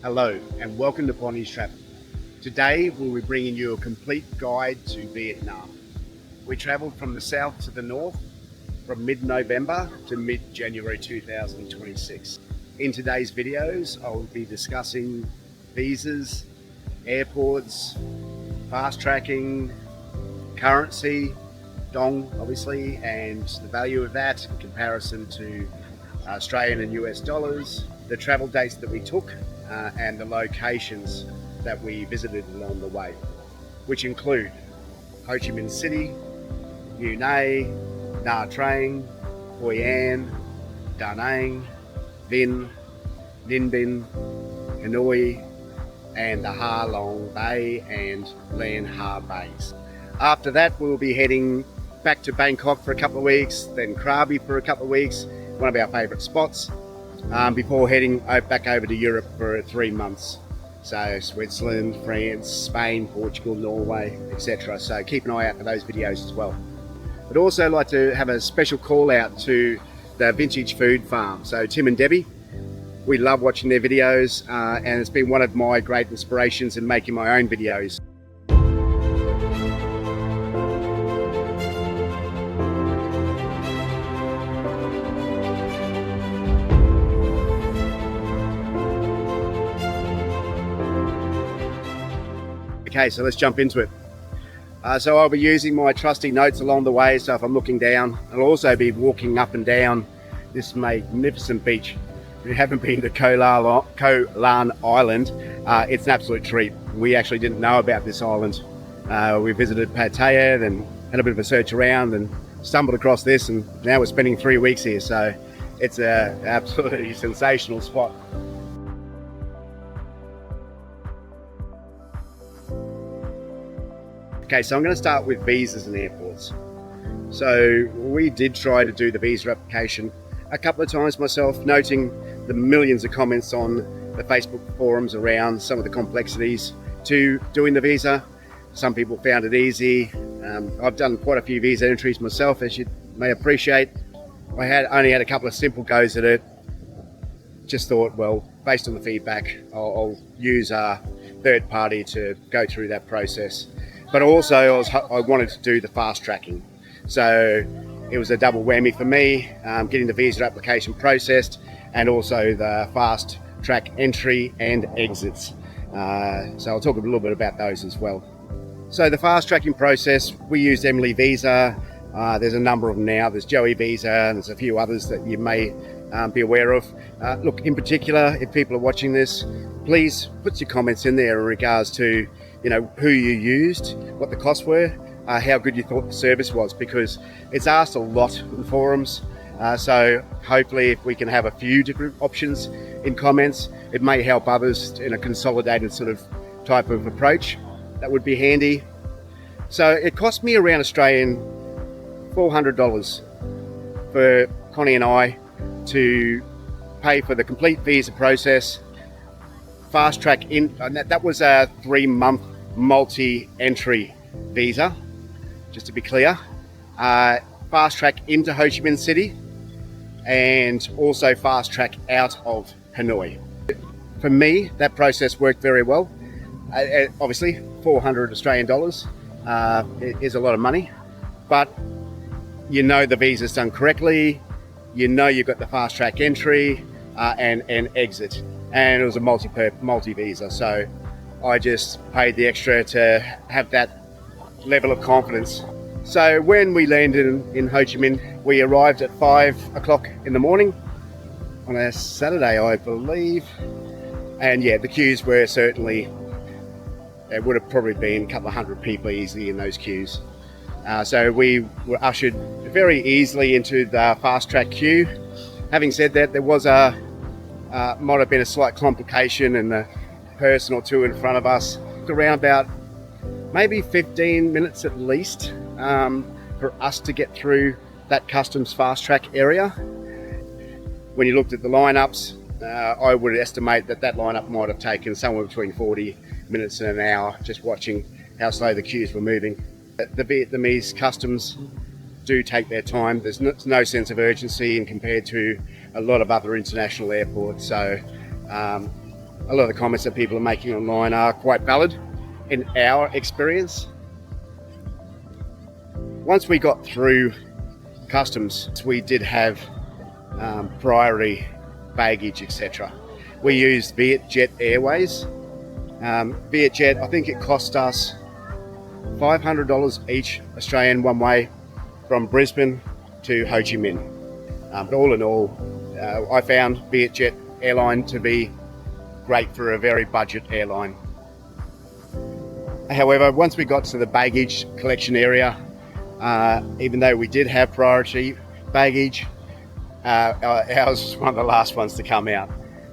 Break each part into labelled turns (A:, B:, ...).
A: Hello and welcome to Bondy's Travel. Today we'll be bringing you a complete guide to Vietnam. We travelled from the south to the north from mid-November to mid-January 2026. In today's videos I will be discussing visas, airports, fast tracking, currency, dong obviously, and the value of that in comparison to Australian and US dollars, the travel dates that we took, and the locations that we visited along the way, which include Ho Chi Minh City, Mui Ne, Nha Trang, Hoi An, Da Nang, Vinh, Ninh Binh, Hanoi, and the Ha Long Bay and Lan Ha Bays. After that, we'll be heading back to Bangkok for a couple of weeks, then Krabi for a couple of weeks, one of our favourite spots, before heading back over to Europe for 3 months. So Switzerland, France, Spain, Portugal, Norway, etc. So keep an eye out for those videos as well. I'd also like to have a special call out to the Vintage Food Farm. So Tim and Debbie, we love watching their videos, and it's been one of my great inspirations in making my own videos. Okay, so let's jump into it. So I'll be using my trusty notes along the way, so if I'm looking down, I'll also be walking up and down this magnificent beach. If you havenent been to Koh Lan Island, it's an absolute treat. We actually didn't know about this island. We visited Pattaya, then had a bit of a search around and stumbled across this, and now we're spending 3 weeks here, so it's an absolutely sensational spot. Okay, so I'm going to start with visas and airports. So we did try to do the visa application a couple of times myself, noting the millions of comments on the Facebook forums around some of the complexities to doing the visa. Some people found it easy. I've done quite a few visa entries myself, as you may appreciate. I only had a couple of simple goes at it. Just thought, well, based on the feedback, I'll use a third party to go through that process. But also I wanted to do the fast tracking. So it was a double whammy for me, getting the visa application processed and also the fast track entry and exits. So I'll talk a little bit about those as well. So the fast tracking process, we used Emily Visa. There's a number of them now. There's Joey Visa and there's a few others that you may be aware of. Look, in particular, if people are watching this, please put your comments in there in regards to who you used, what the costs were, how good you thought the service was, because it's asked a lot in forums. So hopefully if we can have a few different options in comments, it may help others in a consolidated sort of type of approach. That would be handy. So it cost me around Australian $400 for Connie and I to pay for the complete visa process, fast track in, and that was a 3-month multi-entry visa, just to be clear. Fast track into Ho Chi Minh City and also fast track out of Hanoi. For me, that process worked very well. Obviously 400 Australian dollars is a lot of money, but the visa's done correctly, you've got the fast track entry and exit, and it was a multi visa, so I just paid the extra to have that level of confidence. So when we landed in Ho Chi Minh, we arrived at 5 o'clock in the morning on a Saturday, I believe, and yeah, the queues were certainly, it would have probably been a couple of hundred people easily in those queues. So we were ushered very easily into the fast track queue. Having said that, there was might have been a slight complication, and the person or two in front of us took around about maybe 15 minutes at least for us to get through that customs fast track area. When you looked at the lineups, I would estimate that lineup might have taken somewhere between 40 minutes and an hour, just watching how slow the queues were moving. The Vietnamese customs do take their time. There's no sense of urgency in compared to a lot of other international airports. So a lot of the comments that people are making online are quite valid in our experience. Once we got through customs, we did have priority baggage, etc. We used Vietjet Airways. Vietjet, I think it cost us $500 each Australian one way from Brisbane to Ho Chi Minh. But all in all, I found Vietjet airline to be great for a very budget airline. However, once we got to the baggage collection area, even though we did have priority baggage, ours was one of the last ones to come out.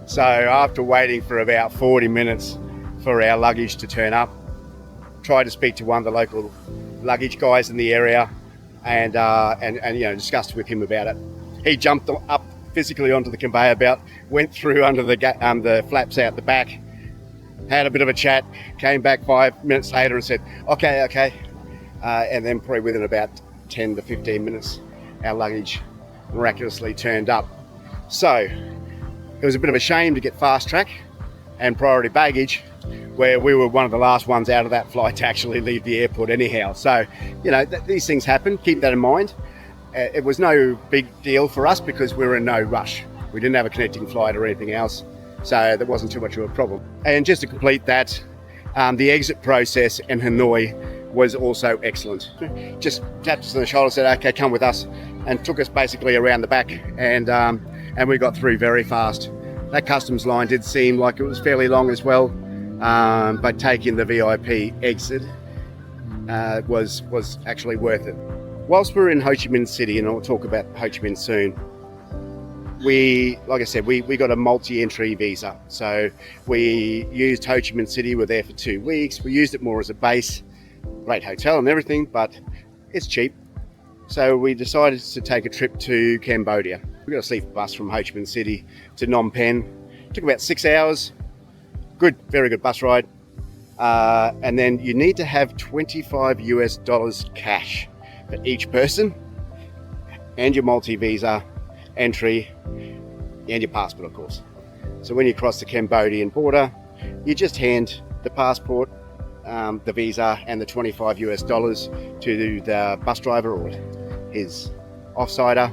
A: So after waiting for about 40 minutes for our luggage to turn up, tried to speak to one of the local luggage guys in the area and discussed with him about it. He jumped up physically onto the conveyor belt, went through under the flaps out the back, had a bit of a chat, came back 5 minutes later and said, okay. And then probably within about 10 to 15 minutes, our luggage miraculously turned up. So it was a bit of a shame to get fast track and priority baggage, where we were one of the last ones out of that flight to actually leave the airport anyhow. So, these things happen, keep that in mind. It was no big deal for us because we were in no rush. We didn't have a connecting flight or anything else, so there wasn't too much of a problem. And just to complete that, the exit process in Hanoi was also excellent. Just tapped us on the shoulder, said, okay, come with us, and took us basically around the back, and we got through very fast. That customs line did seem like it was fairly long as well, but taking the VIP exit was actually worth it. Whilst we're in Ho Chi Minh City, and I'll talk about Ho Chi Minh soon, like I said, we got a multi-entry visa. So we used Ho Chi Minh City, we're there for 2 weeks. We used it more as a base, great hotel and everything, but it's cheap. So we decided to take a trip to Cambodia. We got a sleeper bus from Ho Chi Minh City to Phnom Penh. Took about 6 hours. Good, very good bus ride. And then you need to have $25 cash for each person, and your multi-visa entry, and your passport, of course. So when you cross the Cambodian border, you just hand the passport, the visa, and the $25 to the bus driver or his offsider.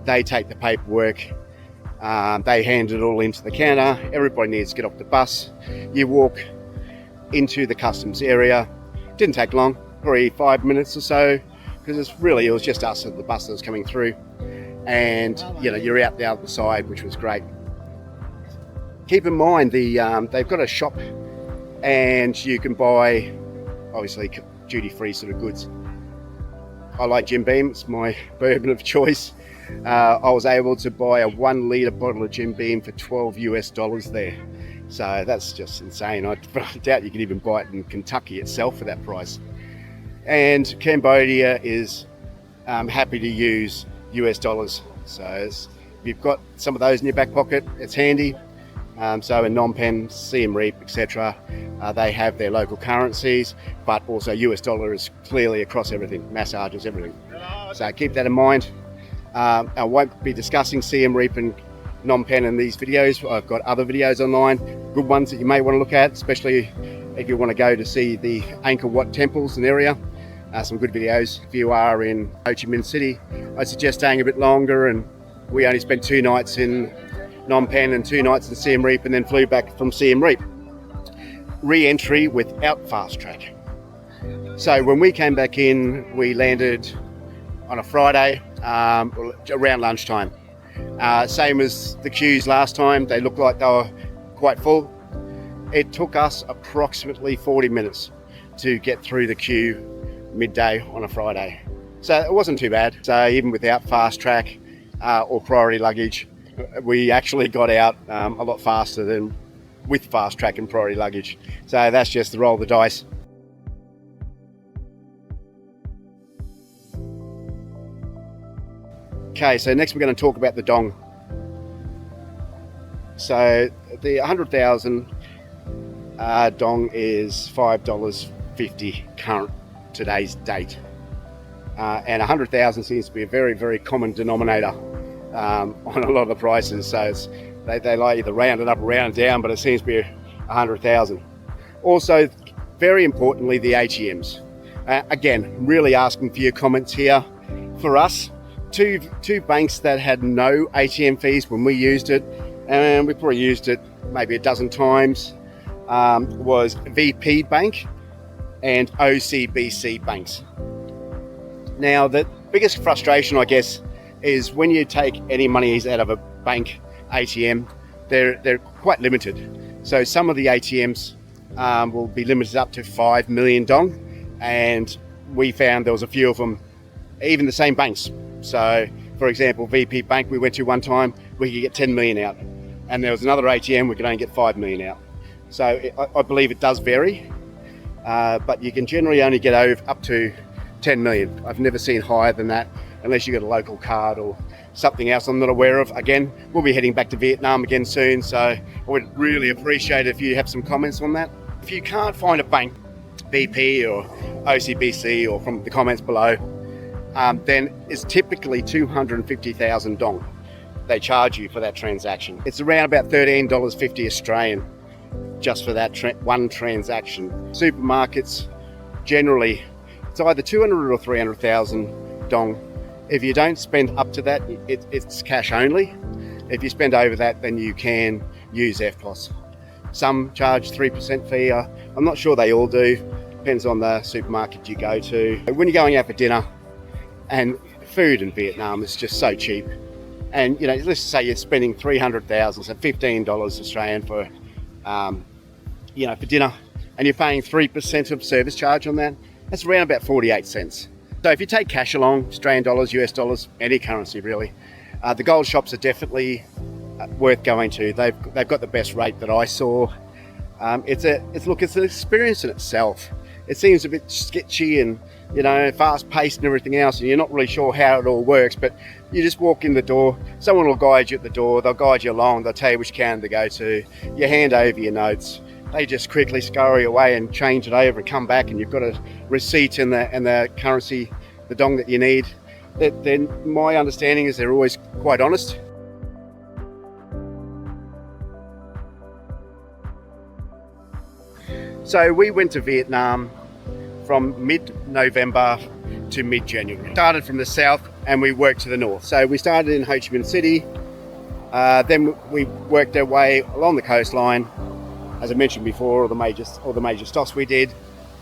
A: They take the paperwork, they hand it all into the counter. Everybody needs to get off the bus. You walk into the customs area. Didn't take long, probably 5 minutes or so, because it was just us and the bus that was coming through, and you're out the other side, which was great. Keep in mind they've got a shop, and you can buy obviously duty-free sort of goods. I like Jim Beam, it's my bourbon of choice. I was able to buy a 1 litre bottle of Jim Beam for $12 there. So that's just insane. I doubt you can even buy it in Kentucky itself for that price. And Cambodia is happy to use US dollars. So if you've got some of those in your back pocket, it's handy. So in Phnom Penh, Siem Reap, etc., they have their local currencies, but also US dollar is clearly across everything, massages, everything. So keep that in mind. I won't be discussing Siem Reap and Phnom Penh in these videos. I've got other videos online, good ones that you may want to look at, especially if you want to go to see the Angkor Wat temples and area. Some good videos. If you are in Ho Chi Minh City, I suggest staying a bit longer, and we only spent 2 nights in Phnom Penh and 2 nights in Siem Reap, and then flew back from Siem Reap. Re-entry without fast track. So when we came back in, we landed on a Friday around lunchtime. Same as the queues last time, they looked like they were quite full. It took us approximately 40 minutes to get through the queue midday on a Friday. So it wasn't too bad. So even without fast track or priority luggage, we actually got out a lot faster than with fast track and priority luggage. So that's just the roll of the dice. Okay, so next we're going to talk about the dong. So the 100,000 dong is $5.50 current today's date, and 100,000 seems to be a very, very common denominator on a lot of the prices. So it's They like either round it up or round it down, but it seems to be 100,000. Also, very importantly, the ATMs. Again, really asking for your comments here. For us, two banks that had no ATM fees when we used it, and we probably used it maybe a dozen times, was VP Bank and OCBC banks. Now, the biggest frustration, I guess, is when you take any monies out of a bank ATM, they're quite limited. So some of the ATMs will be limited up to 5 million dong, and we found there was a few of them, even the same banks. So, for example, VP Bank we went to one time, we could get 10 million out, and there was another ATM we could only get 5 million out. So I believe it does vary, but you can generally only get up to 10 million. I've never seen higher than that, unless you got a local card or something else I'm not aware of. Again, we'll be heading back to Vietnam again soon, so I would really appreciate if you have some comments on that. If you can't find a bank, VP or OCBC, or from the comments below, then it's typically 250,000 dong they charge you for that transaction. It's around about $13.50 Australian just for that one transaction. Supermarkets, generally, it's either 200 or 300,000 dong. If you don't spend up to that, it's cash only. If you spend over that, then you can use EFTPOS. Some charge 3% fee. I'm not sure they all do. Depends on the supermarket you go to. When you're going out for dinner, and food in Vietnam is just so cheap. And let's say you're spending 300,000, so $15 Australian for, for dinner, and you're paying 3% of service charge on that. That's around about 48 cents. So if you take cash along, Australian dollars, US dollars, any currency really, the gold shops are definitely worth going to. They've got the best rate that I saw. It's an experience in itself. It seems a bit sketchy and fast paced and everything else, and you're not really sure how it all works, but you just walk in the door, someone will guide you at the door, they'll guide you along, they'll tell you which counter to go to, you hand over your notes, they just quickly scurry away and change it over and come back, and you've got a receipt and the currency, the dong that you need. Then my understanding is they're always quite honest. So we went to Vietnam from mid-November to mid-January. Started from the south and we worked to the north. So we started in Ho Chi Minh City, then we worked our way along the coastline, as I mentioned before, all the major stops we did,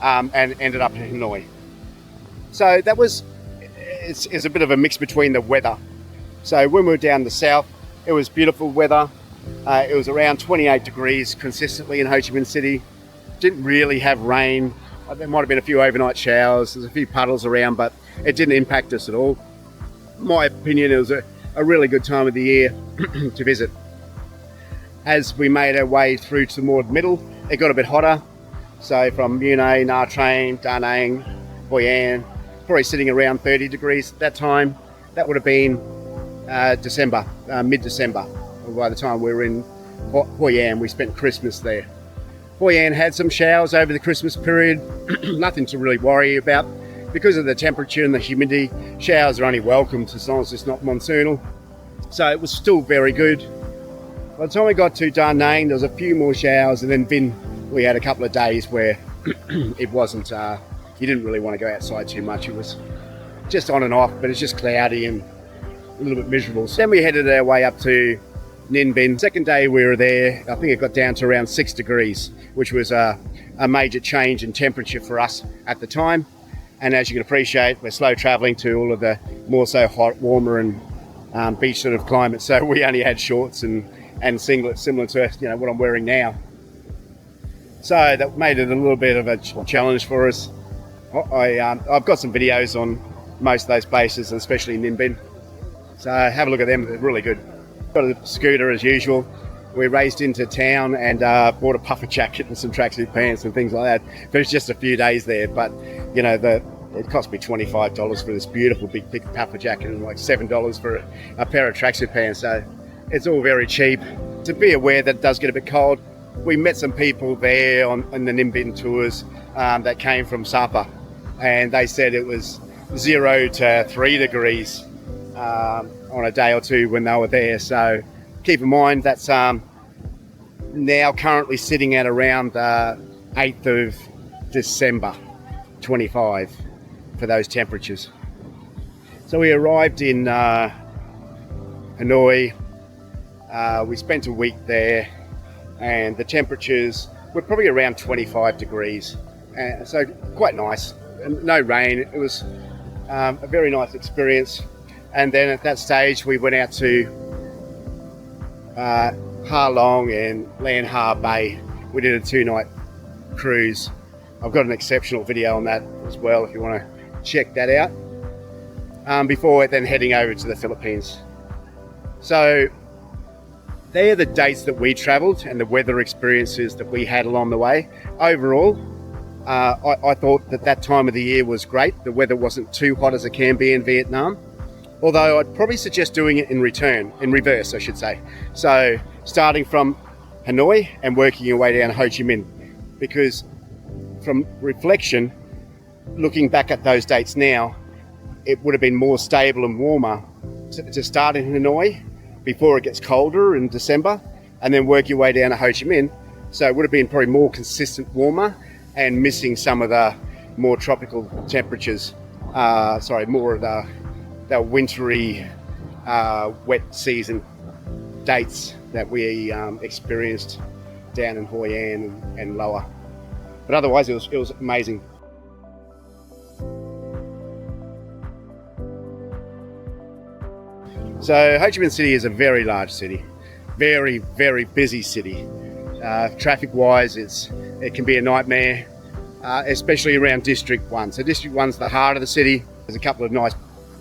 A: and ended up in Hanoi. So it's a bit of a mix between the weather. So when we were down the south, it was beautiful weather. It was around 28 degrees consistently in Ho Chi Minh City. Didn't really have rain. There might have been a few overnight showers. There's a few puddles around, but it didn't impact us at all. In my opinion, it was a really good time of the year to visit. As we made our way through to more middle, it got a bit hotter. So from Mui Ne, Nha Trang, Da Nang, Hoi An, probably sitting around 30 degrees at that time. That would have been December, mid-December. By the time we were in Hoi An, we spent Christmas there. Hoi An had some showers over the Christmas period, nothing to really worry about. Because of the temperature and the humidity, showers are only welcomed as long as it's not monsoonal. So it was still very good. By the time we got to Da Nang, there was a few more showers, and then Vinh, we had a couple of days where it wasn't, you didn't really want to go outside too much. It was just on and off, but it's just cloudy and a little bit miserable. So then we headed our way up to Ninh Binh. Second day we were there, I think it got down to around 6 degrees, which was a major change in temperature for us at the time. And as you can appreciate, we're slow traveling to all of the more so hot, warmer and beach sort of climate. So we only had shorts and singlets similar to what I'm wearing now. So that made it a little bit of a challenge for us. I've got some videos on most of those places, especially Ninh Binh. So have a look at them, they're really good. Got a scooter as usual. We raced into town and bought a puffer jacket and some tracksuit pants and things like that. But it's just a few days there. But it cost me $25 for this beautiful big thick puffer jacket and like $7 for a pair of tracksuit pants. So it's all very cheap. To be aware that it does get a bit cold. We met some people there on the Ninh Binh tours that came from Sapa, and they said it was 0 to 3 degrees on a day or two when they were there. So keep in mind that's now currently sitting at around 8th of December 25 for those temperatures. So we arrived in Hanoi. We spent a week there, and the temperatures were probably around 25 degrees, so quite nice. And no rain. It was a very nice experience. And then at that stage we went out to Ha Long and Lan Ha Bay. We did a 2-night cruise. I've got an exceptional video on that as well if you want to check that out, before then heading over to the Philippines. So they're the dates that we travelled and the weather experiences that we had along the way. Overall, I thought that time of the year was great. The weather wasn't too hot as it can be in Vietnam, although I'd probably suggest doing it in reverse I should say. So starting from Hanoi and working your way down Ho Chi Minh, because from reflection, looking back at those dates now, it would have been more stable and warmer to start in Hanoi before it gets colder in December, and then work your way down to Ho Chi Minh. So it would have been probably more consistent warmer and missing some of the more tropical temperatures, more of the wintry wet season dates that we experienced down in Hoi An and lower. But otherwise it was amazing. So Ho Chi Minh City is a very large city, very, very busy city. Traffic-wise, it can be a nightmare, especially around District 1. So District 1's the heart of the city. There's a couple of nice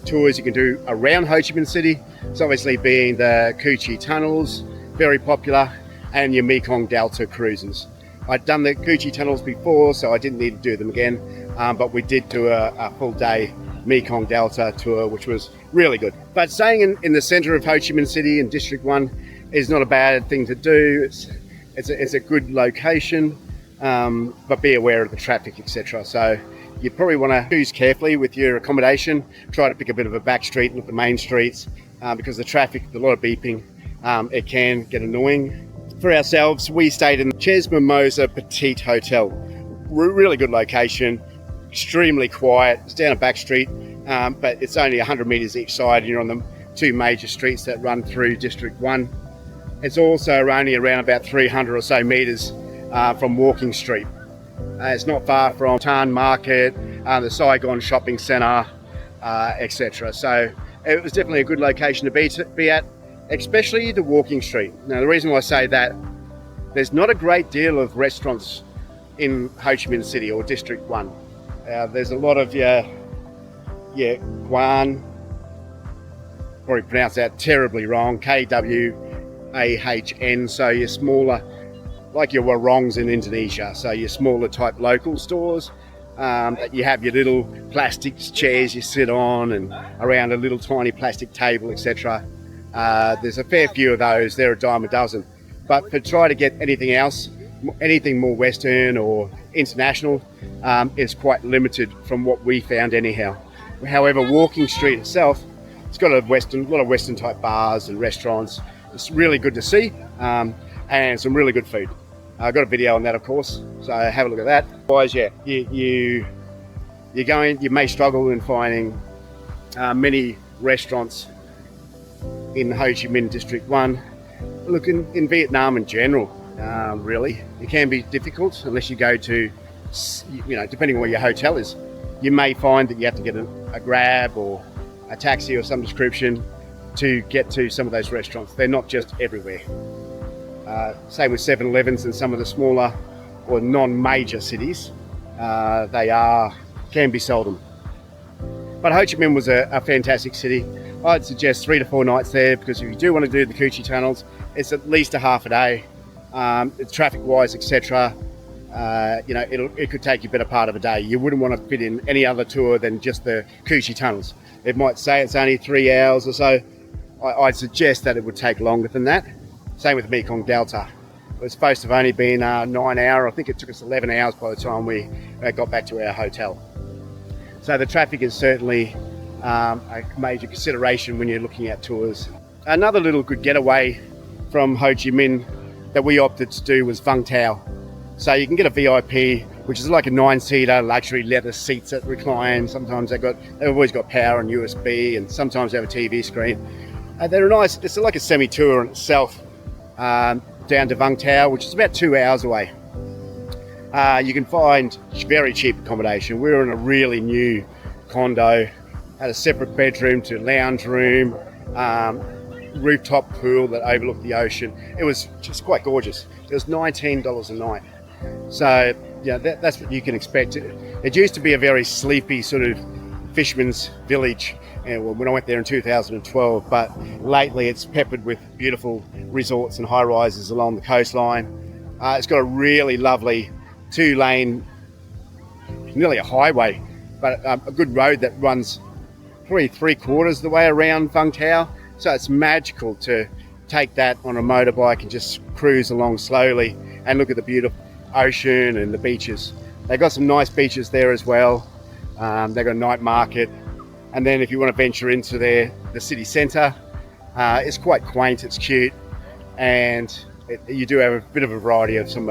A: tours you can do around Ho Chi Minh City. It's obviously being the Cu Chi tunnels, very popular, and your Mekong Delta cruises. I'd done the Cu Chi tunnels before, so I didn't need to do them again, but we did do a full day Mekong Delta tour, which was really good. But staying in the centre of Ho Chi Minh City in District 1 is not a bad thing to do. It's a good location, but be aware of the traffic, etc. So you probably want to choose carefully with your accommodation. Try to pick a bit of a back street, not the main streets, because the traffic, a lot of beeping, it can get annoying. For ourselves, we stayed in Ches Mimosa Petite Hotel. Really good location, extremely quiet. It's down a back street, but it's only 100 metres each side, and you're on the 2 major streets that run through District 1. It's also only around about 300 or so metres from Walking Street. It's not far from Tan Market, the Saigon shopping centre, etc. So it was definitely a good location to be at, especially the Walking Street. Now the reason why I say that, there's not a great deal of restaurants in Ho Chi Minh City or District 1. There's a lot of Quan, probably pronounced that terribly wrong, KWAHN, so your smaller, like your warongs in Indonesia, so your smaller type local stores. You have your little plastic chairs you sit on and around a little tiny plastic table, etc. There's a fair few of those, they're a dime a dozen. But to try to get anything else, anything more Western or international, is quite limited from what we found anyhow. However, Walking Street itself, it's got a lot of Western type bars and restaurants. It's really good to see, and some really good food. I've got a video on that, of course, so have a look at that. Otherwise, yeah, you may struggle in finding many restaurants in Ho Chi Minh District 1. Look, in Vietnam in general, really, it can be difficult unless you go to, depending on where your hotel is. You may find that you have to get a Grab or a taxi or some description to get to some of those restaurants. They're not just everywhere. Same with 7-Elevens in some of the smaller or non-major cities. They can be seldom. But Ho Chi Minh was a fantastic city. I'd suggest 3 to 4 nights there, because if you do want to do the Cu Chi tunnels, it's at least a half a day. Traffic-wise, etc. It could take you a better part of a day. You wouldn't want to fit in any other tour than just the Cu Chi tunnels. It might say it's only 3 hours or so. I'd suggest that it would take longer than that. Same with Mekong Delta. It was supposed to have only been 9 hours. I think it took us 11 hours by the time we got back to our hotel. So the traffic is certainly a major consideration when you're looking at tours. Another little good getaway from Ho Chi Minh that we opted to do was Vung Tau. So you can get a VIP, which is like a 9-seater luxury leather seats that recline. Sometimes they've always got power and USB, and sometimes they have a TV screen. They're nice. It's like a semi-tour in itself, down to Vung Tau, which is about 2 hours away. You can find very cheap accommodation. We were in a really new condo, had a separate bedroom to lounge room, rooftop pool that overlooked the ocean. It was just quite gorgeous. It was $19 a night. So yeah, that's what you can expect. It used to be a very sleepy sort of fisherman's village when I went there in 2012, but lately it's peppered with beautiful resorts and high-rises along the coastline. It's got a really lovely 2-lane, nearly a highway, but a good road that runs probably 3/4 of the way around Vung Tau. So it's magical to take that on a motorbike and just cruise along slowly and look at the beautiful ocean and the beaches. They've got some nice beaches there as well. They've got a night market, and then if you want to venture into the city centre, it's quite quaint, it's cute, and you do have a bit of a variety of some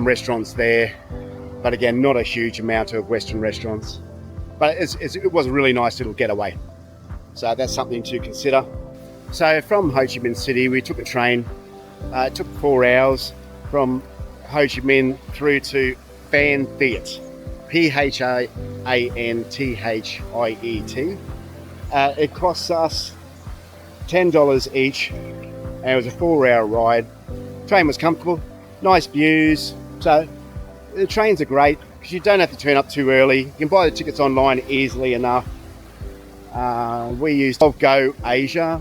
A: restaurants there, but again, not a huge amount of Western restaurants. But it was a really nice little getaway, so that's something to consider. So from Ho Chi Minh City, we took a train. It took 4 hours from Ho Chi Minh through to Phan Thiet, Phanthhiet. It costs us $10 each, and it was a 4-hour ride. Train was comfortable, nice views. So the trains are great because you don't have to turn up too early. You can buy the tickets online easily enough. We used Go Asia.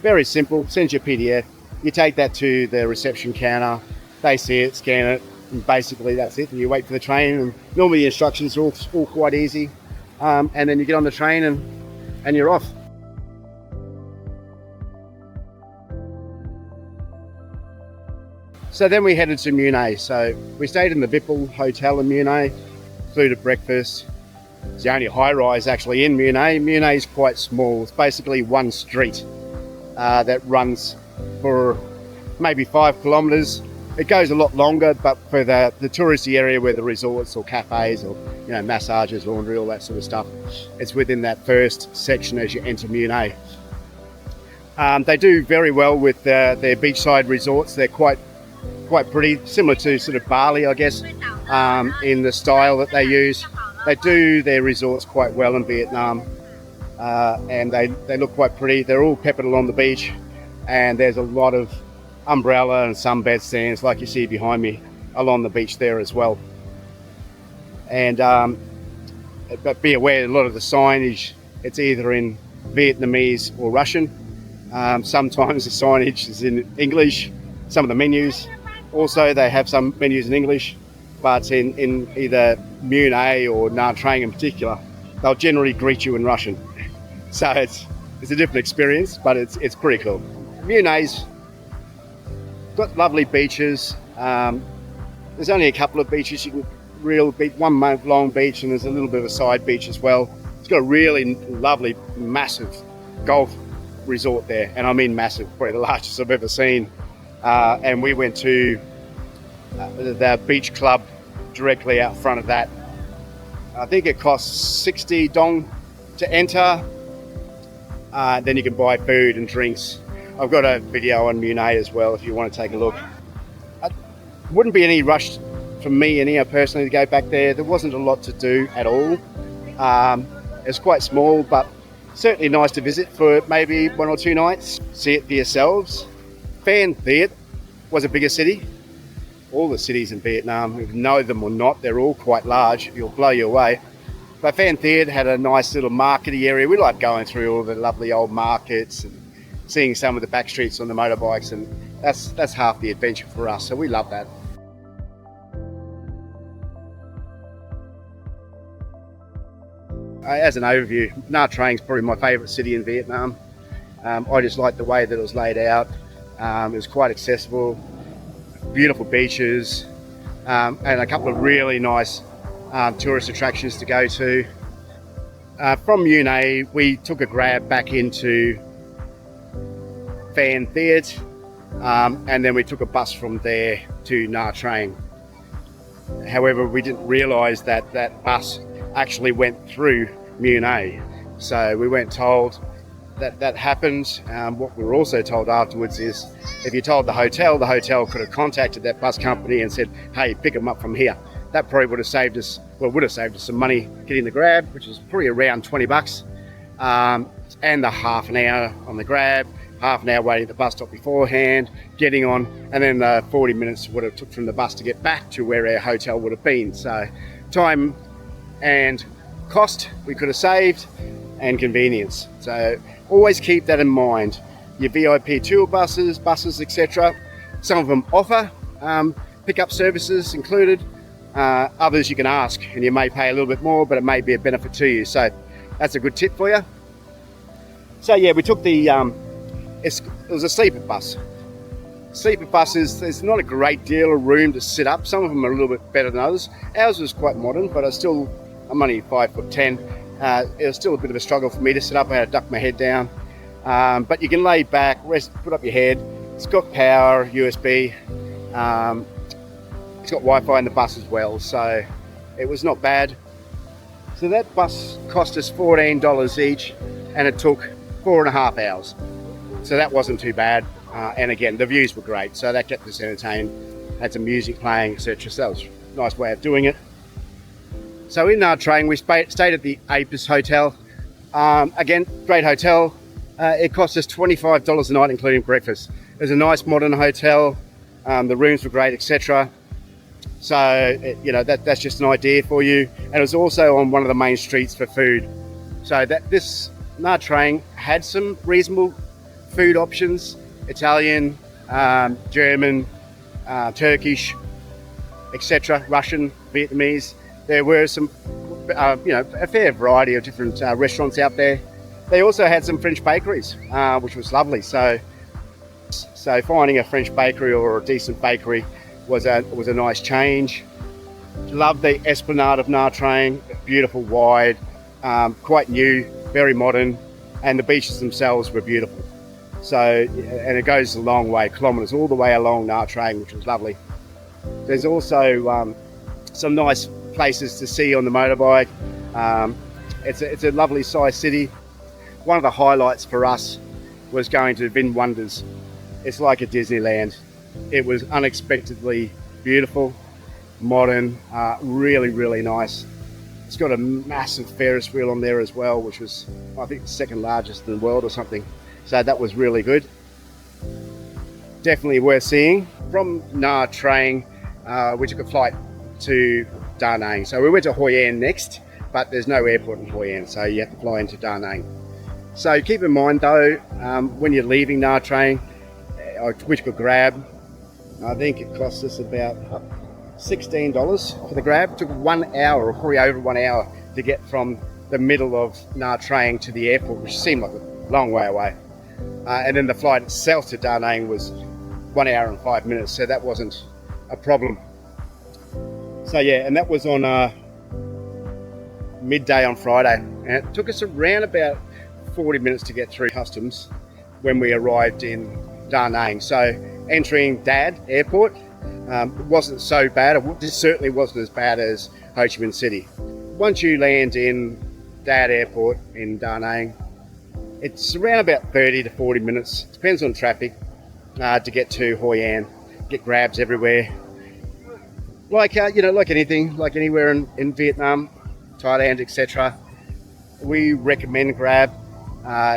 A: Very simple, sends you a PDF. You take that to the reception counter, they see it, scan it, and basically that's it. And you wait for the train, and normally the instructions are all quite easy. And then you get on the train and you're off. So then we headed to Mui Ne. So we stayed in the Vipul Hotel in Mui Ne, flew to breakfast. It's the only high-rise actually in Mui Ne. Mui Ne is quite small. It's basically one street that runs for maybe 5 kilometres. It goes a lot longer, but for the touristy area where the resorts or cafes or massages, laundry, all that sort of stuff, it's within that first section as you enter Mui Ne. They do very well with their beachside resorts. They're quite pretty, similar to sort of Bali, I guess, in the style that they use. They do their resorts quite well in Vietnam, and they look quite pretty. They're all peppered along the beach, and there's a lot of umbrella and sunbed stands like you see behind me along the beach there as well. And but be aware, a lot of the signage, it's either in Vietnamese or Russian. Sometimes the signage is in English. Some of the menus also, they have some menus in English, but in either Mui Ne or Nha Trang in particular, they'll generally greet you in Russian. So it's a different experience, but it's pretty cool. Mui Ne's got lovely beaches. There's only a couple of beaches you can one long beach, and there's a little bit of a side beach as well. It's got a really lovely, massive golf resort there, and I mean massive, probably the largest I've ever seen. And we went to the beach club directly out front of that. I think it costs 60 dong to enter. Then you can buy food and drinks. I've got a video on Mui Ne as well if you want to take a look. Wouldn't be any rush from me anyhow personally to go back there. There wasn't a lot to do at all. It's quite small, but certainly nice to visit for maybe 1 or 2 nights. See it for yourselves. Phan Thiet was a bigger city. All the cities in Vietnam, if you know them or not, they're all quite large. It'll blow you away. But Phan Thiet had a nice little markety area. We like going through all the lovely old markets and seeing some of the back streets on the motorbikes, and that's half the adventure for us, so we love that. As an overview, Nha Trang is probably my favourite city in Vietnam. I just liked the way that it was laid out. It was quite accessible, beautiful beaches, and a couple of really nice tourist attractions to go to. From Mui Ne, we took a grab back into Phan Thiet, and then we took a bus from there to Nha Trang. However, we didn't realise that that bus actually went through Mui Ne. So we weren't told that that happened. What we were also told afterwards is if you told the hotel could have contacted that bus company and said, hey, pick them up from here. That probably would have saved us, would have saved us some money getting the grab, which was probably around 20 bucks. And the half an hour on the grab, half an hour waiting at the bus stop beforehand, getting on, and then the 40 minutes would have took from the bus to get back to where our hotel would have been. So time and cost we could have saved, and convenience. So always keep that in mind. Your VIP tour buses, etc. Some of them offer pickup services included. Others you can ask, and you may pay a little bit more, but it may be a benefit to you. So that's a good tip for you. So yeah, we took the it was a sleeper bus. Sleeper buses, there's not a great deal of room to sit up. Some of them are a little bit better than others. Ours was quite modern, but I'm only 5'10". It was still a bit of a struggle for me to sit up. I had to duck my head down. But you can lay back, rest, put up your head. It's got power, USB. It's got Wi-Fi in the bus as well, so it was not bad. So that bus cost us $14 each, and it took 4.5 hours. So that wasn't too bad. And again, the views were great, so that kept us entertained. Had some music playing, etc. So that was a nice way of doing it. So in Nha Trang, we stayed at the Apis Hotel. Again, great hotel. It cost us $25 a night, including breakfast. It was a nice modern hotel. The rooms were great, etc. So, that's just an idea for you. And it was also on one of the main streets for food. So this Nha Trang had some reasonable food options: Italian, German, Turkish, etc., Russian, Vietnamese. There were some, a fair variety of different restaurants out there. They also had some French bakeries, which was lovely. So finding a French bakery or a decent bakery was a nice change. Loved the Esplanade of Nha Trang, beautiful, wide, quite new, very modern, and the beaches themselves were beautiful. So, and it goes a long way, kilometres all the way along Nha Trang, which was lovely. There's also some nice places to see on the motorbike. It's a lovely sized city. One of the highlights for us was going to Vinh Wonders. It's like a Disneyland. It was unexpectedly beautiful, modern, really, really nice. It's got a massive Ferris wheel on there as well, which was, I think, the second largest in the world or something. So that was really good. Definitely worth seeing. From Nha Trang, we took a flight to Da Nang. So we went to Hoi An next, but there's no airport in Hoi An, so you have to fly into Da Nang. So keep in mind though, when you're leaving Nha Trang, we took a grab. I think it cost us about $16 for the grab. It took 1 hour, or probably over 1 hour, to get from the middle of Nha Trang to the airport, which seemed like a long way away. And then the flight itself to Da Nang was 1 hour and 5 minutes, so that wasn't a problem. So yeah, and that was on midday on Friday, and it took us around about 40 minutes to get through customs when we arrived in Da Nang. So entering Dad Airport wasn't so bad. It certainly wasn't as bad as Ho Chi Minh City. Once you land in Dad Airport in Da Nang, it's around about 30 to 40 minutes, depends on traffic, to get to Hoi An. Get grabs everywhere. Like anything, like anywhere in Vietnam, Thailand, etc. We recommend Grab.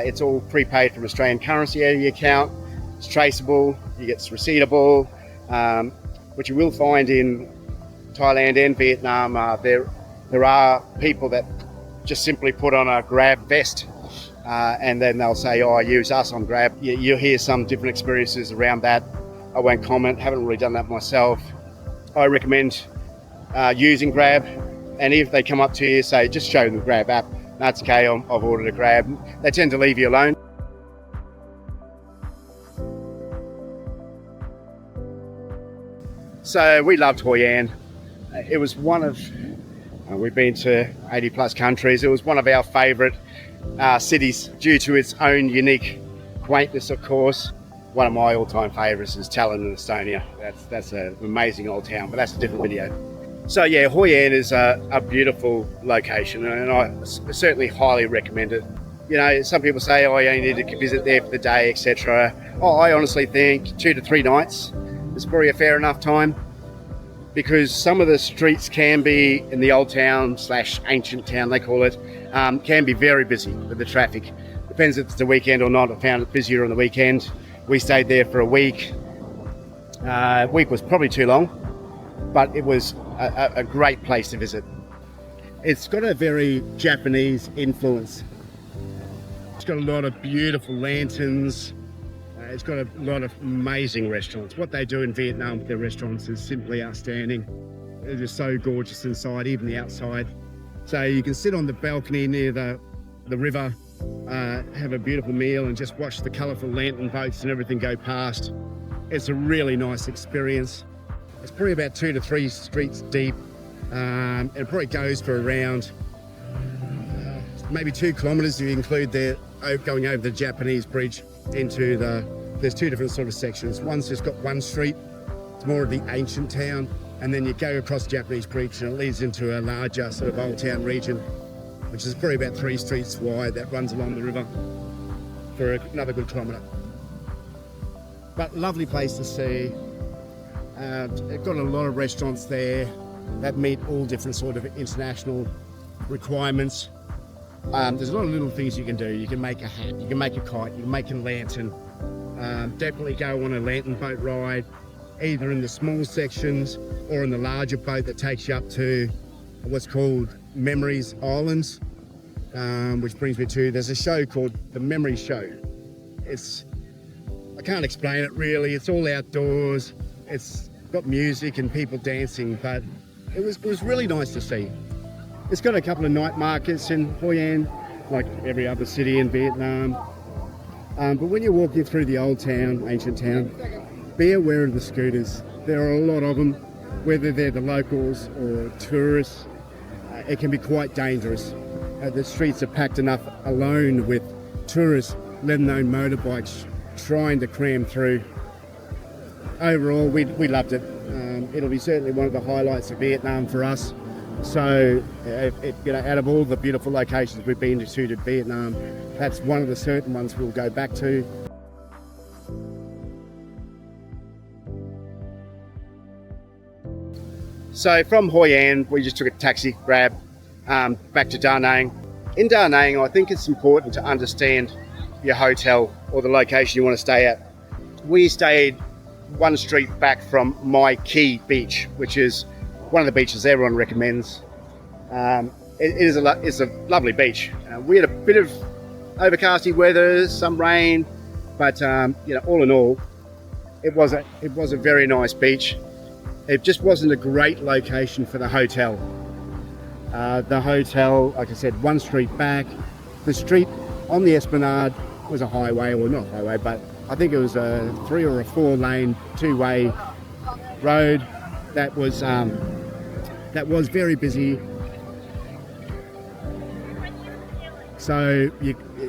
A: It's all prepaid from Australian currency out of your account. It's traceable, it's receivable. What you will find in Thailand and Vietnam, there are people that just simply put on a Grab vest, and then they'll say, "Oh, use us on Grab." You'll hear some different experiences around that. I won't comment. Haven't really done that myself. I recommend using Grab, and if they come up to you, say, just show them the Grab app. That's okay, I've ordered a Grab. They tend to leave you alone. So we loved Hoi An. It was one of, we've been to 80 plus countries. It was one of our favourite cities due to its own unique quaintness, of course. one of my all-time favourites is Tallinn in Estonia. That's an amazing old town, but that's a different video. So yeah, Hoi An is a beautiful location, and I certainly highly recommend it. You know, some people say, oh, you only need to visit there for the day, etc. Oh, I honestly think 2 to 3 nights is probably a fair enough time, because some of the streets can be, in the old town / ancient town they call it, can be very busy with the traffic. Depends if it's the weekend or not. I found it busier on the weekend. We stayed there for a week. Week was probably too long, but it was a great place to visit. It's got a very Japanese influence. It's got a lot of beautiful lanterns. It's got a lot of amazing restaurants. What they do in Vietnam with their restaurants is simply outstanding. They're just so gorgeous inside, even the outside. So you can sit on the balcony near the river, have a beautiful meal and just watch the colourful lantern boats and everything go past. It's a really nice experience. It's probably about 2 to 3 streets deep. It probably goes for around maybe 2 kilometres if you include going over the Japanese bridge into there's 2 different sort of sections. One's just got one street, it's more of the ancient town, and then you go across the Japanese bridge and it leads into a larger sort of old town region, which is probably about 3 streets wide, that runs along the river for another good kilometre. But lovely place to see. It's got a lot of restaurants there that meet all different sort of international requirements. There's a lot of little things you can do. You can make a hat, you can make a kite, you can make a lantern. Definitely go on a lantern boat ride, either in the small sections or in the larger boat that takes you up to what's called Memories Islands, which brings me to, there's a show called The Memory Show. I can't explain it really, it's all outdoors, it's got music and people dancing, but it was really nice to see. It's got a couple of night markets in Hoi An, like every other city in Vietnam. But when you're walking through the old town, ancient town, be aware of the scooters. There are a lot of them, whether they're the locals or tourists. It can be quite dangerous. The streets are packed enough alone with tourists, let alone motorbikes, trying to cram through. Overall, we loved it. It'll be certainly one of the highlights of Vietnam for us. So, out of all the beautiful locations we've been to Vietnam, that's one of the certain ones we'll go back to. So from Hoi An, we just took a taxi grab back to Da Nang. In Da Nang, I think it's important to understand your hotel or the location you want to stay at. We stayed 1 street back from Mai Key Beach, which is one of the beaches everyone recommends. It's a lovely beach. We had a bit of overcasty weather, some rain, but all in all, it was a very nice beach. It just wasn't a great location for the hotel. The hotel, like I said, 1 street back. The street on the Esplanade was a highway, or not highway, but I think it was a 3 or a 4 lane 2-way road that was very busy. So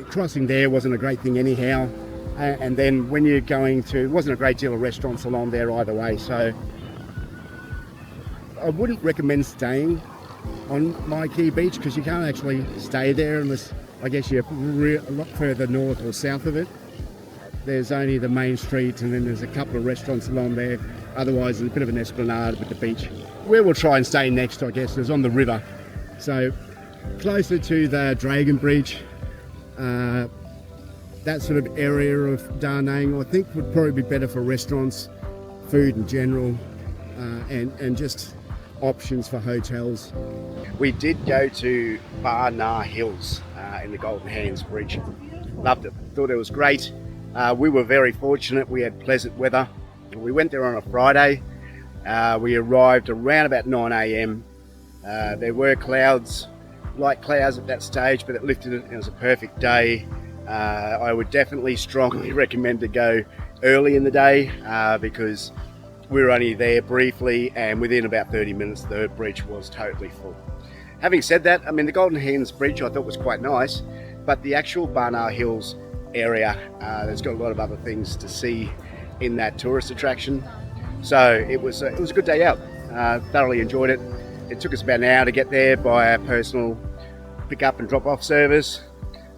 A: crossing there wasn't a great thing anyhow. And then when you're going to, it wasn't a great deal of restaurants along there either way. So I wouldn't recommend staying on Mai Key Beach, because you can't actually stay there unless, I guess, you're a lot further north or south of it. There's only the main street, and then there's a couple of restaurants along there. Otherwise, there's a bit of an esplanade with the beach. Where we'll try and stay next, I guess, is on the river. So closer to the Dragon Bridge, that sort of area of Da Nang, I think would probably be better for restaurants, food in general, and just options for hotels. We did go to Ba Na Hills in the Golden Hands Bridge. Loved it, thought it was great. We were very fortunate, we had pleasant weather. We went there on a Friday. We arrived around about 9 a.m. There were clouds, light clouds at that stage, but it lifted it. It was a perfect day. I would definitely strongly recommend to go early in the day because we were only there briefly, and within about 30 minutes the bridge was totally full. Having said that, I mean, the Golden Hands Bridge I thought was quite nice, but the actual Ba Na Hills area. There's got a lot of other things to see in that tourist attraction. So it was a good day out. Thoroughly enjoyed it. It took us about an hour to get there by our personal pick-up and drop-off service.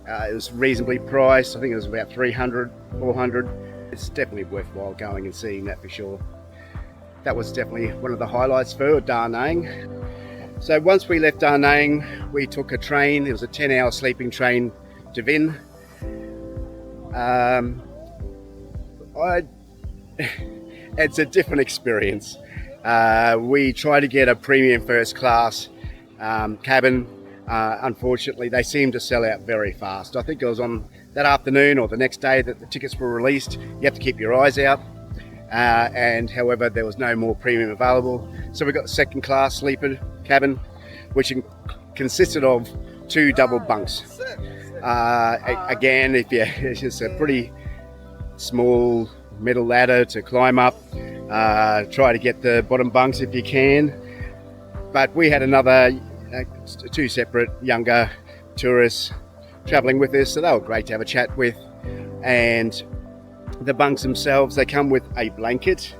A: It was reasonably priced. I think it was about 300, 400. It's definitely worthwhile going and seeing that for sure. That was definitely one of the highlights for Da Nang. So once we left Da Nang, we took a train. It was a 10-hour sleeping train to Vinh. It's a different experience. We tried to get a premium first class cabin. Unfortunately, they seemed to sell out very fast. I think it was on that afternoon or the next day that the tickets were released. You have to keep your eyes out. And however, there was no more premium available. So we got the second class sleeper cabin, which consisted of 2 double bunks. Again, it's just a pretty small metal ladder to climb up. Try to get the bottom bunks if you can. But we had another 2 separate younger tourists traveling with us, so they were great to have a chat with. And the bunks themselves, they come with a blanket.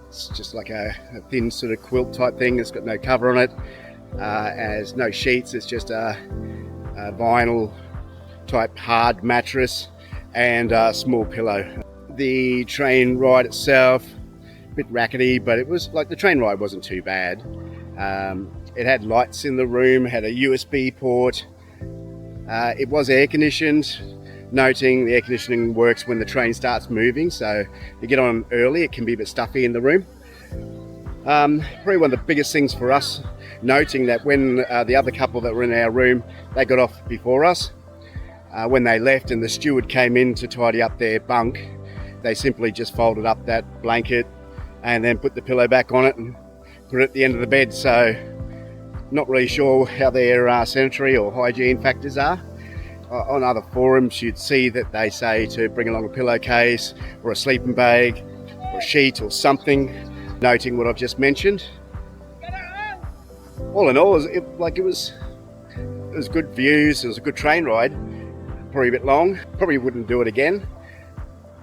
A: It's just like a thin sort of quilt type thing. It's got no cover on it. Has no sheets. It's just a vinyl type hard mattress and a small pillow. The train ride itself, a bit rackety, but it was like the train ride wasn't too bad. It had lights in the room, had a USB port. It was air conditioned, noting the air conditioning works when the train starts moving, so if you get on early it can be a bit stuffy in the room. Probably one of the biggest things for us, noting that when the other couple that were in our room, they got off before us. When they left and the steward came in to tidy up their bunk, they simply just folded up that blanket and then put the pillow back on it and put it at the end of the bed. So not really sure how their sanitary or hygiene factors are. On other forums you'd see that they say to bring along a pillowcase or a sleeping bag or a sheet or something, noting what I've just mentioned. All in all, it was good views. It was a good train ride. Probably a bit long. Probably wouldn't do it again.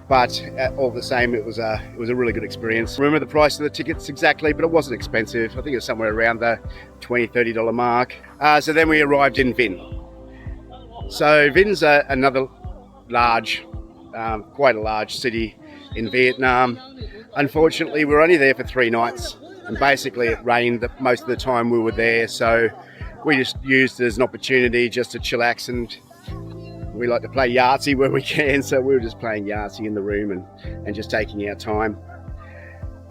A: But all the same, it was a really good experience. Remember the price of the tickets exactly, but it wasn't expensive. I think it was somewhere around the $20, $30 mark. So then we arrived in Vinh. So Vinh's another large, quite a large city in Vietnam. Unfortunately, we were only there for 3 nights, and basically it rained most of the time we were there. So we just used it as an opportunity just to chillax, and we like to play Yahtzee where we can, so we were just playing Yahtzee in the room and just taking our time.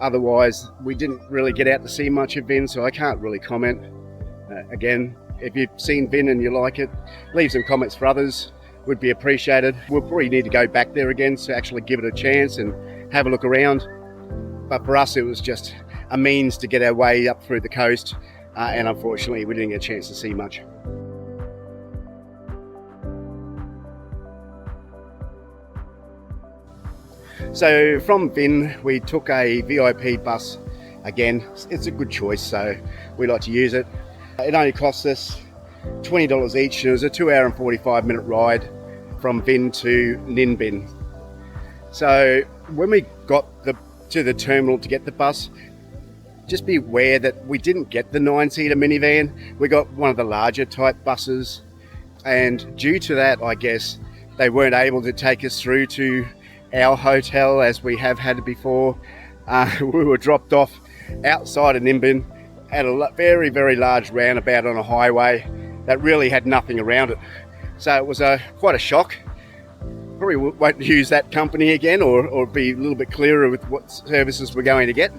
A: Otherwise, we didn't really get out to see much of Vinh, so I can't really comment. Again, if you've seen Vinh and you like it, leave some comments for others, would be appreciated. We'll probably need to go back there again to actually give it a chance and have a look around. But for us, it was just a means to get our way up through the coast, and unfortunately, we didn't get a chance to see much. So from Vinh, we took a VIP bus. Again, it's a good choice, so we like to use it. It only cost us $20 each, and it was a 2-hour and 45-minute ride from Vinh to Ninh Binh. So when we got to the terminal to get the bus, just be aware that we didn't get the 9-seater minivan. We got one of the larger type buses, and due to that, I guess, they weren't able to take us through to our hotel as we have had before. We were dropped off outside of Ninh Binh at a very, very large roundabout on a highway that really had nothing around it. So it was quite a shock. Probably won't use that company again, or be a little bit clearer with what services we're going to get.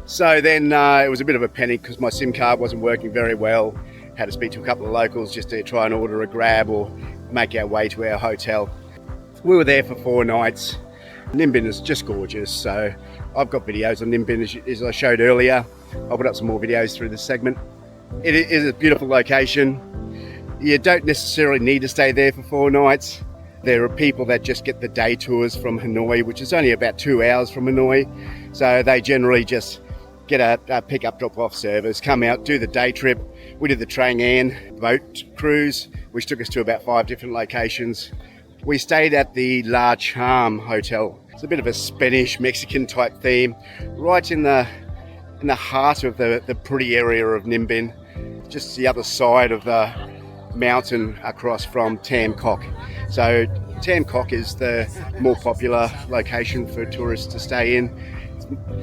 A: So then it was a bit of a panic because my SIM card wasn't working very well. Had to speak to a couple of locals just to try and order a grab or make our way to our hotel. We were there for 4 nights. Ninh Binh is just gorgeous, so I've got videos on Ninh Binh as I showed earlier. I'll put up some more videos through this segment. It is a beautiful location. You don't necessarily need to stay there for 4 nights. There are people that just get the day tours from Hanoi, which is only about 2 hours from Hanoi. So they generally just get a pick-up drop-off service, come out, do the day trip. We did the Trang An boat cruise, which took us to about 5 different locations. We stayed at the La Charm Hotel. It's a bit of a Spanish Mexican type theme, right in the heart of the pretty area of Ninh Binh, just the other side of the mountain across from Tam Kok. So Tam Kok is the more popular location for tourists to stay in.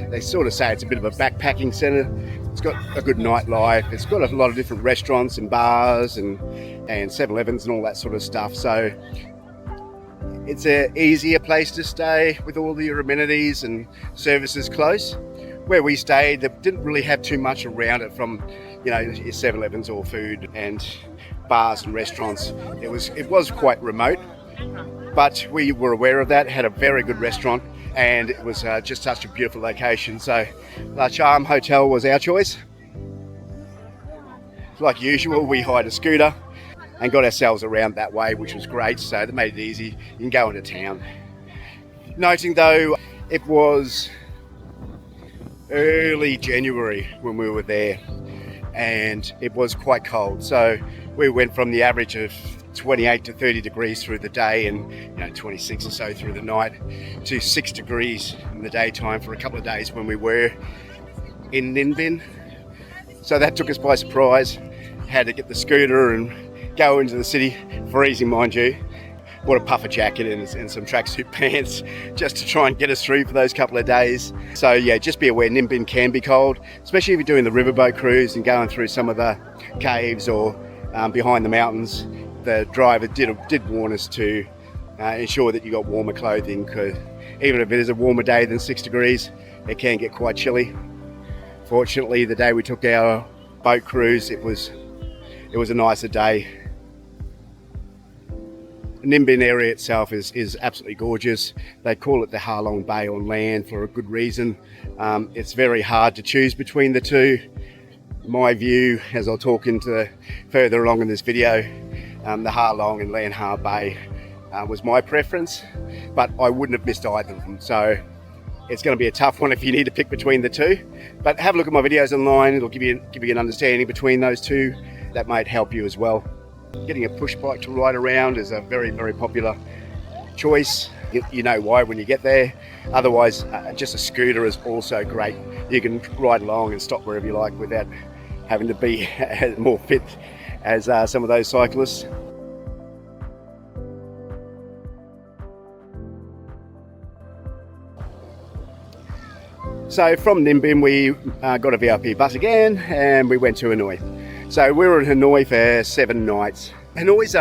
A: They sort of say it's a bit of a backpacking centre. It's got a good nightlife. It's got a lot of different restaurants and bars and 7-Elevens and all that sort of stuff. So it's an easier place to stay with all your amenities and services close. Where we stayed, they didn't really have too much around it from, your 7-Elevens or food and bars and restaurants. It was quite remote, but we were aware of that. Had a very good restaurant, and it was just such a beautiful location. So La Charm Hotel was our choice. Like usual, we hired a scooter and got ourselves around that way, which was great. So that made it easy. You can go into town. Noting though, it was early January when we were there, and it was quite cold. So we went from the average of 28 to 30 degrees through the day and 26 or so through the night to 6 degrees in the daytime for a couple of days when we were in Ninh Binh. So that took us by surprise. Had to get the scooter and go into the city, freezing mind you. Bought a puffer jacket and some tracksuit pants just to try and get us through for those couple of days. So yeah, just be aware Ninh Binh can be cold, especially if you're doing the riverboat cruise and going through some of the caves or behind the mountains. The driver did warn us to ensure that you got warmer clothing, because even if it is a warmer day than 6 degrees, it can get quite chilly. Fortunately, the day we took our boat cruise, it was a nicer day. Ninh Binh area itself is absolutely gorgeous. They call it the Ha Long Bay on land for a good reason. It's very hard to choose between the two. My view, as I'll talk into further along in this video, the Ha Long and Lan Ha Bay was my preference, but I wouldn't have missed either of them. So it's going to be a tough one if you need to pick between the two. But have a look at my videos online. It'll give you an understanding between those two. That might help you as well. Getting a push bike to ride around is a very, very popular choice. You know why when you get there. Otherwise, just a scooter is also great. You can ride along and stop wherever you like without having to be more fit as some of those cyclists. So from Ninh Binh, we got a VIP bus again and we went to Hanoi. So we were in Hanoi for 7 nights. Hanoi's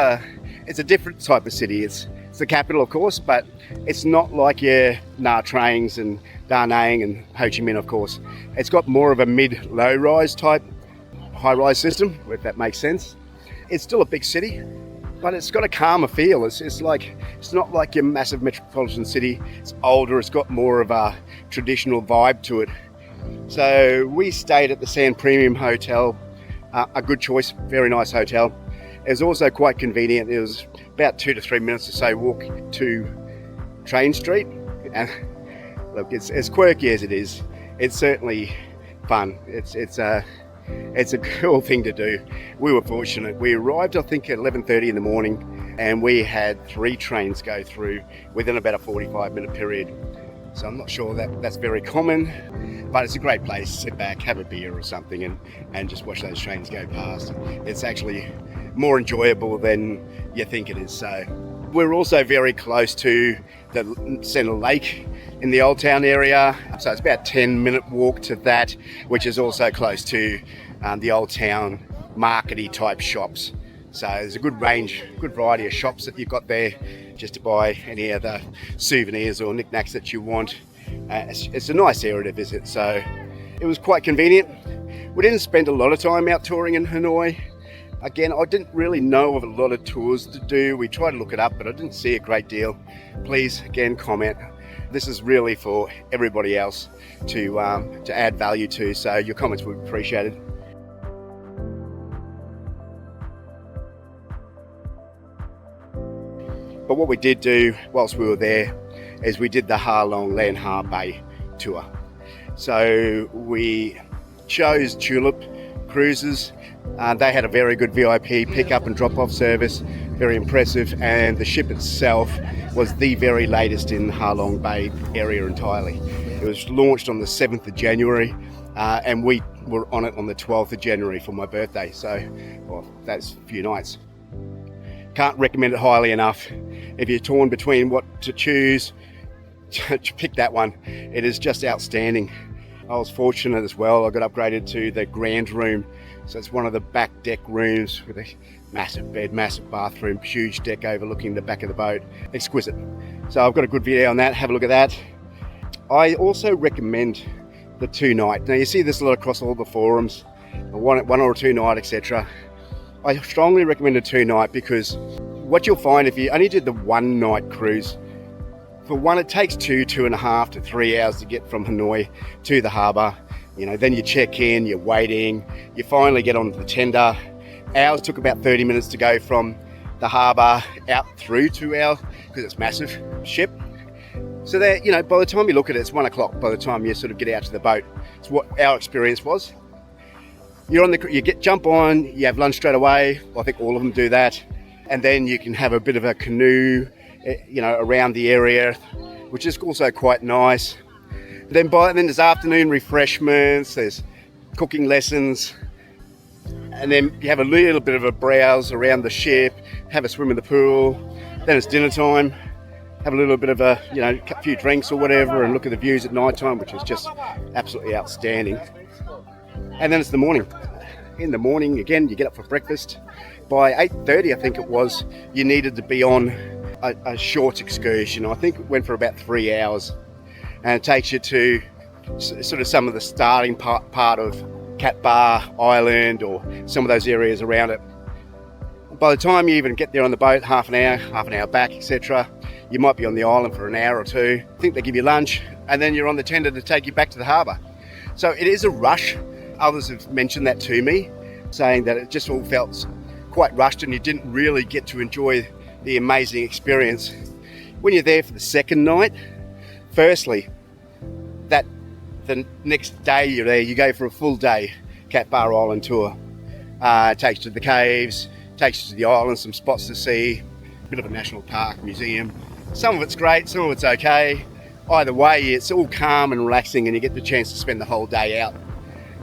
A: it's a different type of city. It's the capital, of course, but it's not like your Nha Trangs and Da Nang and Ho Chi Minh, of course. It's got more of a mid-low-rise type high-rise system, if that makes sense. It's still a big city, but it's got a calmer feel. It's not like your massive metropolitan city. It's older. It's got more of a traditional vibe to it. So we stayed at the Sand Premium Hotel. A good choice, very nice hotel. It was also quite convenient. It was about 2 to 3 minutes or so walk to Train Street. And look, it's as quirky as it is. It's certainly fun. It's a cool thing to do. We were fortunate. We arrived, I think, at 11:30 in the morning, and we had 3 trains go through within about a 45-minute period. So I'm not sure that's very common, but it's a great place. Sit back, have a beer or something, and just watch those trains go past. It's actually more enjoyable than you think it is. So we're also very close to the Centre Lake in the Old Town area. So it's about a 10-minute walk to that, which is also close to the Old Town markety type shops. So there's a good range, good variety of shops that you've got there just to buy any other souvenirs or knickknacks that you want. It's a nice area to visit, so it was quite convenient. We didn't spend a lot of time out touring in Hanoi. Again, I didn't really know of a lot of tours to do. We tried to look it up, but I didn't see a great deal. Please, again, comment. This is really for everybody else to add value to, so your comments would be appreciated. But what we did do whilst we were there is we did the Ha Long Lan Ha Bay tour. So we chose Tulip Cruises. They had a very good VIP pick up and drop off service, very impressive, and the ship itself was the very latest in Ha Long Bay area entirely. It was launched on the 7th of January, and we were on it on the 12th of January for my birthday, so well, that's a few nights. Can't recommend it highly enough. If you're torn between what to choose, pick that one. It is just outstanding. I was fortunate as well. I got upgraded to the grand room, so it's one of the back deck rooms with a massive bed, massive bathroom, huge deck overlooking the back of the boat. Exquisite. So I've got a good video on that. Have a look at that. I also recommend the 2-night. Now you see this a lot across all the forums, one or 2 night, etc. I strongly recommend a 2-night because what you'll find if you only did the 1-night cruise, for one, it takes 2.5 to 3 hours to get from Hanoi to the harbour. Then you check in, you're waiting, you finally get onto the tender. Ours took about 30 minutes to go from the harbour out through to our, because it's massive, ship. So that, by the time you look at it, it's 1 o'clock by the time you sort of get out to the boat. It's what our experience was. You're on you jump on, you have lunch straight away. I think all of them do that. And then you can have a bit of a canoe, around the area, which is also quite nice. Then there's afternoon refreshments, there's cooking lessons, and then you have a little bit of a browse around the ship, have a swim in the pool. Then it's dinner time, have a little bit of a few drinks or whatever, and look at the views at night time, which is just absolutely outstanding. And then it's the morning. In the morning, again, you get up for breakfast. By 8:30, I think it was, you needed to be on a short excursion. I think it went for about 3 hours, and it takes you to sort of some of the starting part of Cat Bar Island or some of those areas around it. By the time you even get there on the boat, half an hour back, etc., you might be on the island for an hour or two. I think they give you lunch, and then you're on the tender to take you back to the harbour. So it is a rush. Others have mentioned that to me, saying that it just all felt quite rushed and you didn't really get to enjoy the amazing experience. When you're there for the second night, firstly, that the next day you're there, you go for a full day Cat Bar Island tour. It takes you to the caves, takes you to the island, some spots to see, a bit of a national park, museum. Some of it's great, some of it's okay. Either way, it's all calm and relaxing, and you get the chance to spend the whole day out.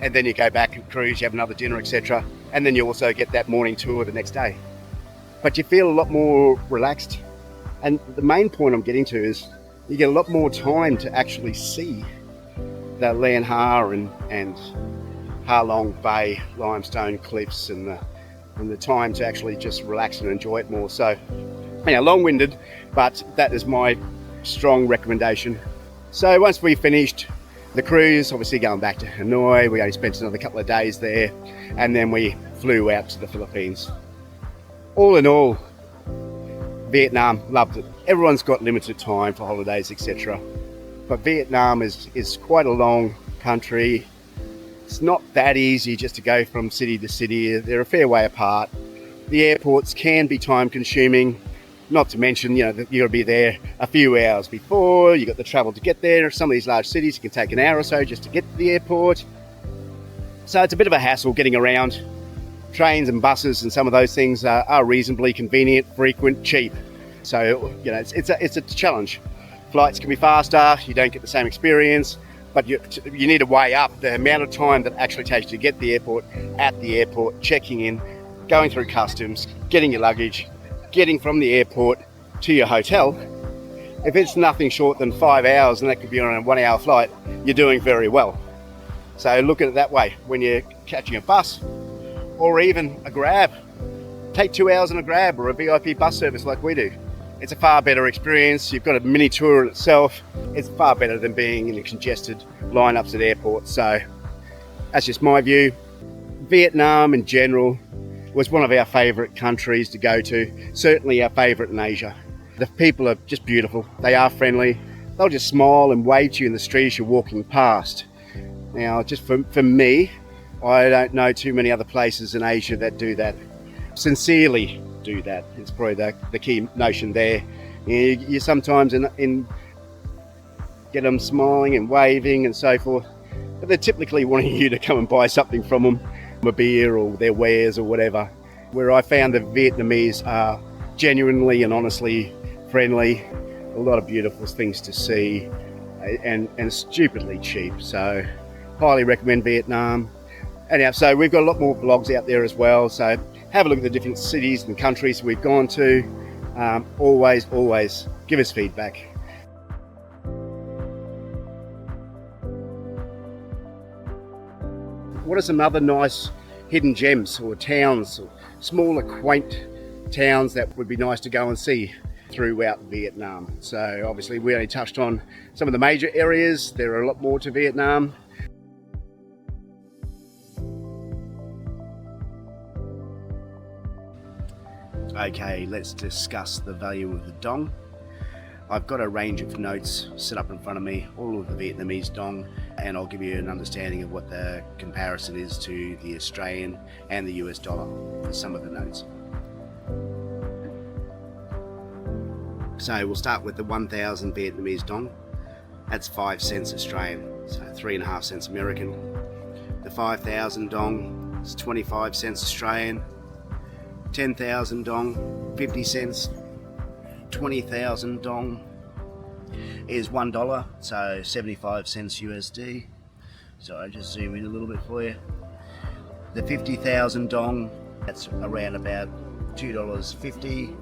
A: And then you go back and cruise, you have another dinner, etc. And then you also get that morning tour the next day. But you feel a lot more relaxed. And the main point I'm getting to is you get a lot more time to actually see the Lan Ha and Ha Long Bay limestone cliffs, and the time to actually just relax and enjoy it more. So, long-winded, but that is my strong recommendation. So once we finished the cruise, obviously going back to Hanoi, we only spent another couple of days there, and then we flew out to the Philippines. All in all, Vietnam, loved it. Everyone's got limited time for holidays, etc. But Vietnam is quite a long country. It's not that easy just to go from city to city. They're a fair way apart. The airports can be time consuming, not to mention, that you've got to be there a few hours before. You've got the travel to get there. Some of these large cities, it can take an hour or so just to get to the airport. So it's a bit of a hassle getting around. Trains and buses and some of those things are reasonably convenient, frequent, cheap. So, it's a challenge. Flights can be faster, you don't get the same experience, but you need to weigh up the amount of time that actually takes you to get to the airport, at the airport, checking in, going through customs, getting your luggage, getting from the airport to your hotel. If it's nothing short than 5 hours, and that could be on a 1 hour flight, you're doing very well. So look at it that way. When you're catching a bus or even a grab, take 2 hours on a grab or a VIP bus service like we do. It's a far better experience. You've got a mini tour itself. It's far better than being in congested lineups at airports. So that's just my view. Vietnam in general was one of our favourite countries to go to. Certainly our favourite in Asia. The people are just beautiful. They are friendly. They'll just smile and wave to you in the street as you're walking past. Now, just for me, I don't know too many other places in Asia that do that. Sincerely do that. It's probably the key notion there. You sometimes get them smiling and waving and so forth, but they're typically wanting you to come and buy something from them, a beer or their wares or whatever. Where I found the Vietnamese are genuinely and honestly friendly. A lot of beautiful things to see, and stupidly cheap. So highly recommend Vietnam. Anyhow, so we've got a lot more blogs out there as well. So have a look at the different cities and countries we've gone to. Always give us feedback. What are some other nice hidden gems or towns, or smaller quaint towns that would be nice to go and see throughout Vietnam? So obviously we only touched on some of the major areas. There are a lot more to Vietnam. Okay, let's discuss the value of the dong. I've got a range of notes set up in front of me, all of the Vietnamese dong, and I'll give you an understanding of what the comparison is to the Australian and the US dollar for some of the notes. So we'll start with the 1,000 Vietnamese dong. That's 5 cents Australian, so 3.5 cents American. The 5,000 dong is 25 cents Australian. 10,000 dong, 50 cents. 20,000 dong is $1, so 75 cents USD. So I just zoom in a little bit for you. The 50,000 dong, that's around about $2.50.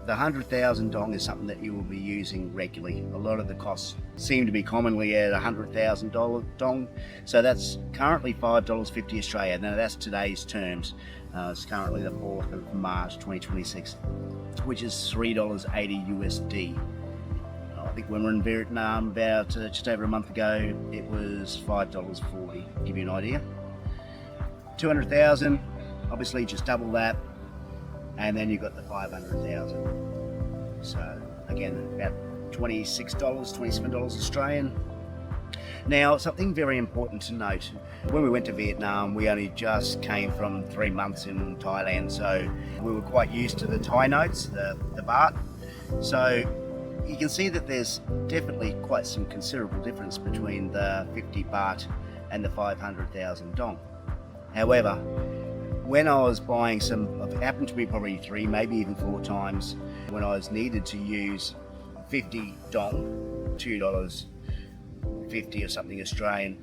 A: The 100,000 dong is something that you will be using regularly. A lot of the costs seem to be commonly at $100,000 dong. So that's currently $5.50 Australian. Now that's today's terms. It's currently the 4th of March 2026, which is $3.80 USD. I think when we were in Vietnam about just over a month ago, it was $5.40, to give you an idea. 200,000, obviously just double that. And then you've got the 500,000. So again, about $26, $27 Australian. Now, something very important to note, when we went to Vietnam, we only just came from 3 months in Thailand, so we were quite used to the Thai notes, the baht. So you can see that there's definitely quite some considerable difference between the 50 baht and the 500,000 dong. However, when I was buying some, it happened to be probably 3, maybe even 4 times, when I was needed to use 50 dong, $2.50 or something Australian,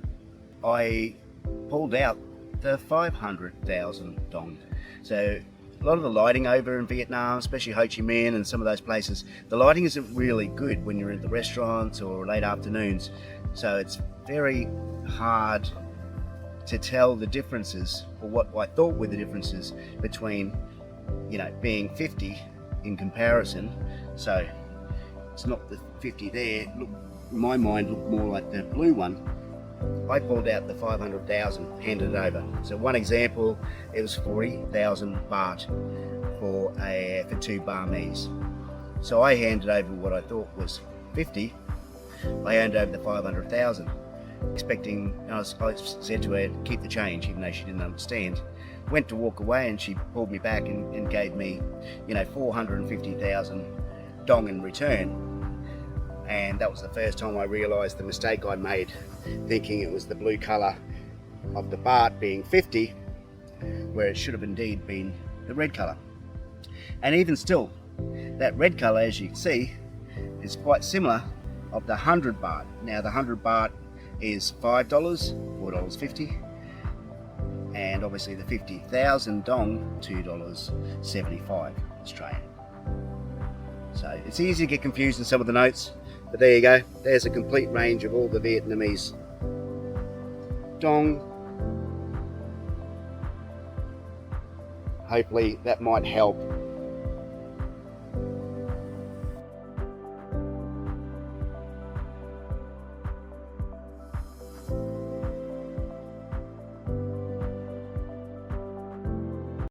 A: I pulled out the 500,000 dong. So a lot of the lighting over in Vietnam, especially Ho Chi Minh and some of those places, the lighting isn't really good when you're in the restaurants or late afternoons. So it's very hard to tell the differences, or what I thought were the differences between, being 50 in comparison. So it's not the 50 there. Look, in my mind, looked more like the blue one. I pulled out the 500,000, handed it over. So one example, it was 40,000 baht for 2 Burmese. So I handed over what I thought was 50. I handed over the 500,000. Expecting, I said to her, keep the change, even though she didn't understand. Went to walk away and she pulled me back and gave me, 450,000 dong in return. And that was the first time I realised the mistake I made, thinking it was the blue colour of the baht being 50, where it should have indeed been the red colour. And even still, that red colour, as you can see, is quite similar of the 100 baht. Now the 100 baht is $5, $4.50, and obviously the 50,000 dong, $2.75 Australian. So it's easy to get confused in some of the notes, but there you go. There's a complete range of all the Vietnamese dong. Hopefully that might help